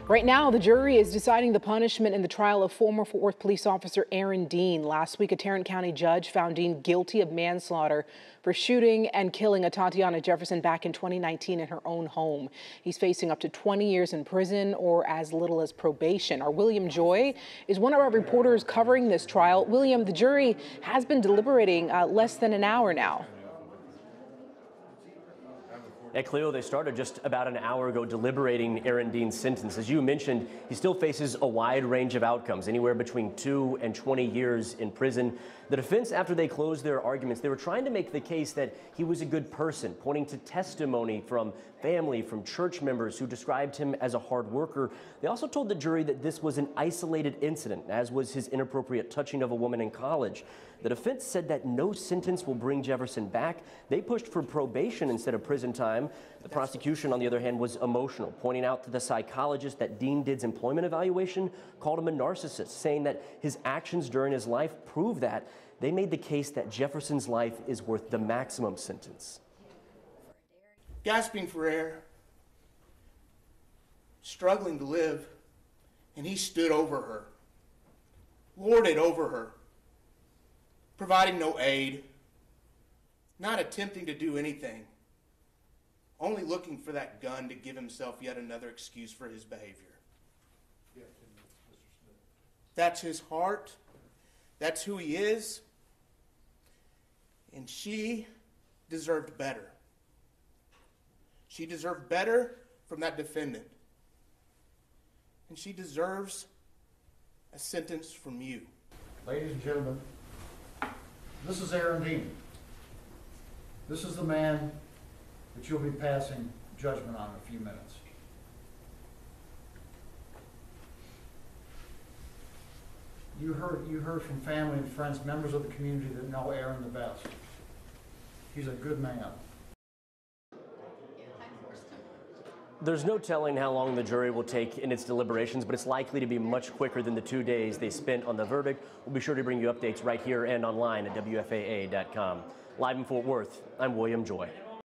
Right now, the jury is deciding the punishment in the trial of former Fort Worth police officer Aaron Dean. Last week, a Tarrant County judge found Dean guilty of manslaughter for shooting and killing Atatiana Jefferson back in 2019 in her own home. He's facing up to 20 years in prison or as little as probation. Our William Joy is one of our reporters covering this trial. William, the jury has been deliberating less than an hour now. At Cleo, they started just about an hour ago deliberating Aaron Dean's sentence. As you mentioned, he still faces a wide range of outcomes, anywhere between 2 and 20 years in prison. The defense, after they closed their arguments, they were trying to make the case that he was a good person, pointing to testimony from family, from church members who described him as a hard worker. They also told the jury that this was an isolated incident, as was his inappropriate touching of a woman in college. The defense said that no sentence will bring Jefferson back. They pushed for probation instead of prison time. The prosecution, on the other hand, was emotional, pointing out to the psychologist that Dean Did's employment evaluation called him a narcissist, saying that his actions during his life prove that. They made the case that Jefferson's life is worth the maximum sentence. Gasping for air, struggling to live, and he stood over her, lorded over her, providing no aid, not attempting to do anything, only looking for that gun to give himself yet another excuse for his behavior. That's his heart. That's who he is. And she deserved better. She deserved better from that defendant. And she deserves a sentence from you. Ladies and gentlemen, this is Aaron Dean. This is the man that you'll be passing judgment on in a few minutes. You heard from family and friends, members of the community that know Aaron the best. He's a good man. There's no telling how long the jury will take in its deliberations, but it's likely to be much quicker than the 2 days they spent on the verdict. We'll be sure to bring you updates right here and online at WFAA.com. Live in Fort Worth, I'm William Joy.